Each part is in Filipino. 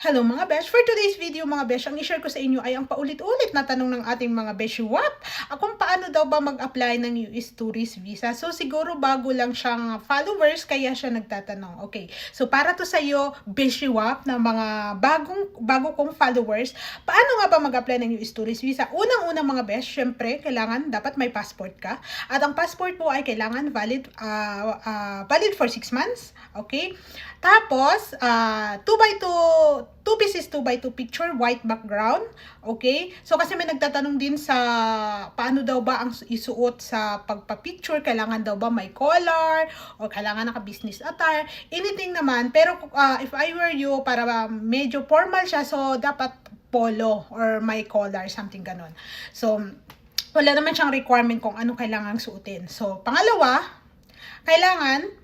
Hello mga besh! For today's video mga besh, ang i-share ko sa inyo ay ang paulit-ulit na tanong ng ating mga beshiwap. Kung paano daw ba mag-apply ng US Tourist Visa. So siguro bago lang siyang followers kaya siya nagtatanong. Okay, so para to sa iyo beshiwap na mga bago kong followers, paano nga ba mag-apply ng US Tourist Visa? Unang-unang mga besh, syempre kailangan dapat may passport ka. At ang passport mo ay kailangan valid for 6 months. Okay? Tapos, 2 pieces 2x2 picture, white background. Okay? So, kasi may nagtatanong din sa paano daw ba ang isuot sa pagpa-picture. Kailangan daw ba may collar o kailangan naka-business attire. Anything naman. Pero, if I were you, para medyo formal siya, so, dapat polo or may collar, something ganon. So, wala naman siyang requirement kung anong kailangang suotin. So, pangalawa, kailangan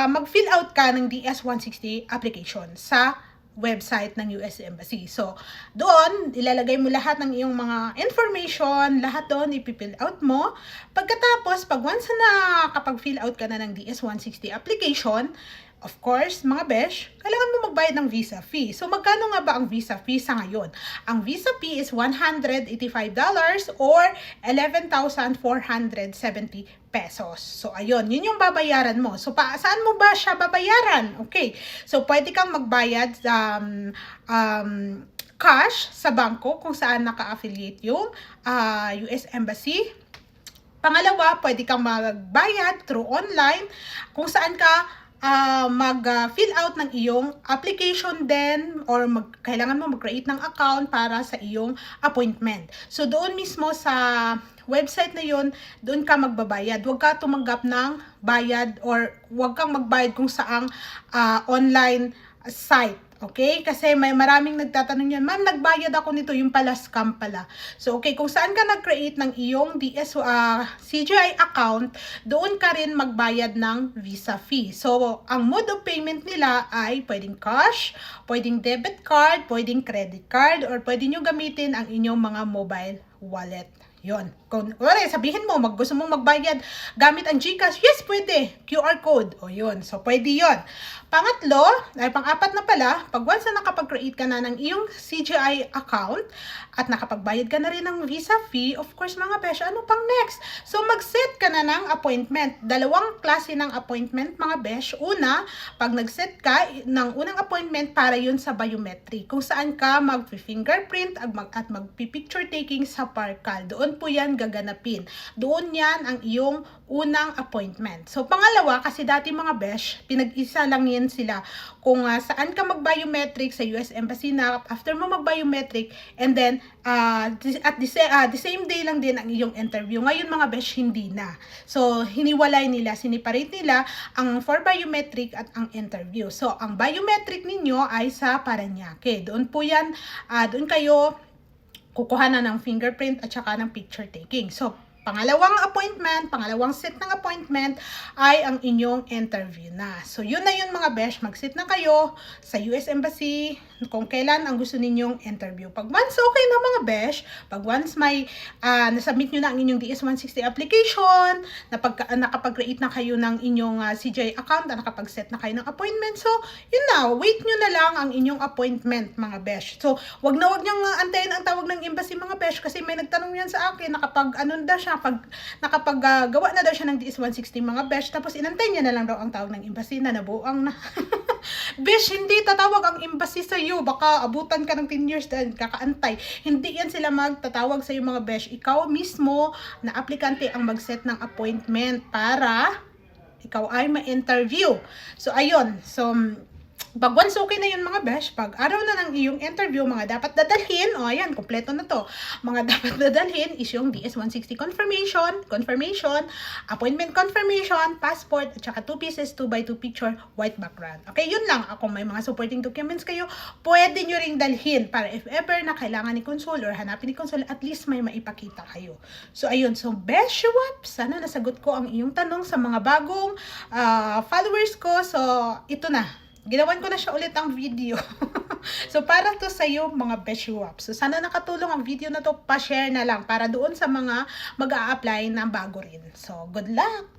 mag-fill out ka ng DS-160 application sa website ng US Embassy. So, doon, ilalagay mo lahat ng iyong mga information, lahat doon ipifill out mo. Pagkatapos, pag once na kapag-fill out ka na ng DS-160 application, of course, mga besh, kailangan mo magbayad ng visa fee. So, magkano nga ba ang visa fee sa ngayon? Ang visa fee is $185 or 11,470 pesos. So, ayun. Yun yung babayaran mo. So, saan mo ba siya babayaran? Okay. So, pwede kang magbayad cash sa bangko kung saan naka-affiliate yung US Embassy. Pangalawa, pwede kang magbayad through online kung saan ka mag-fill out ng iyong application din or kailangan mo mag-create ng account para sa iyong appointment. So, doon mismo sa website na yun, doon ka magbabayad. Huwag ka tumanggap ng bayad or huwag kang magbayad kung saang online site. Okay? Kasi may maraming nagtatanong yan, ma'am, nagbayad ako nito, yung pala scam pala. So, okay, kung saan ka nag-create ng iyong CGI account, doon ka rin magbayad ng visa fee. So, ang mode of payment nila ay pwedeng cash, pwedeng debit card, pwedeng credit card, or pwede nyo gamitin ang inyong mga mobile wallet. Yon. Kung sabihin mo, gusto mong magbayad gamit ang GCash, yes, pwede. QR code. O yun. So, pwede yon. Pangatlo, ay pang-apat na pala, pag once na nakapag-create ka na ng iyong CGI account at nakapagbayad ka na rin ng visa fee, of course mga besh, ano pang next? So, mag-set ka na ng appointment. Dalawang klase ng appointment mga besh. Una, pag nag-set ka ng unang appointment para yun sa biometric, kung saan ka mag-fingerprint at mag-picture taking sa Parcal. Doon po yan gaganapin. Doon yan ang iyong unang appointment. So, pangalawa, kasi dati mga besh, pinag-isa lang yan sila kung saan ka mag-biometric sa US Embassy na after mo mag-biometric and then at the same day lang din ang iyong interview. Ngayon mga besh, hindi na. So, hiniwalay nila, siniparate nila ang for biometric at ang interview. So, ang biometric ninyo ay sa Parañaque. Doon po yan, doon kayo kukuha na ng fingerprint at saka ng picture taking. So, pangalawang set ng appointment ay ang inyong interview na. So, yun na yun mga besh. Mag-sit na kayo sa US Embassy kung kailan ang gusto ninyong interview. Pag once okay na mga besh, pag once may nasubmit nyo na ang inyong DS-160 application, nakapag-create na kayo ng inyong CGI account, nakapag-set na kayo ng appointment. So, yun na. Wait nyo na lang ang inyong appointment mga besh. So, wag nyang antayin ang tawag ng embassy mga besh kasi may nagtanong yan sa akin, nakapag-gawa na daw siya ng DS-160 mga besh, tapos inantay niya na lang daw ang tawag ng embassy na nabuang na. Besh, hindi tatawag ang embassy sa iyo, baka abutan ka ng 10 years dahil kakaantay. Hindi yan sila magtatawag sa iyo mga besh. Ikaw mismo na aplikante ang mag-set ng appointment para ikaw ay ma-interview. So, ayun. So, pag once okay na yun mga besh, pag araw na ng iyong interview, mga dapat dadalhin, ayan, kompleto na to. Mga dapat dadalhin is yung DS-160 confirmation, appointment confirmation, passport, at saka 2 pieces 2x2 picture, white background. Okay, yun lang. Kung may mga supporting documents kayo, pwede nyo ring dalhin para if ever na kailangan ni Consul or hanapin ni Consul, at least may maipakita kayo. So, ayun. So, besh, sana nasagot ko ang iyong tanong sa mga bagong followers ko. So, ito na. Ginawan ko na siya ulit ang video. So, para to sa iyo mga beshiwap. So, sana nakatulong ang video na to. Pa-share na lang para doon sa mga mag-a-apply na bago rin. So, good luck!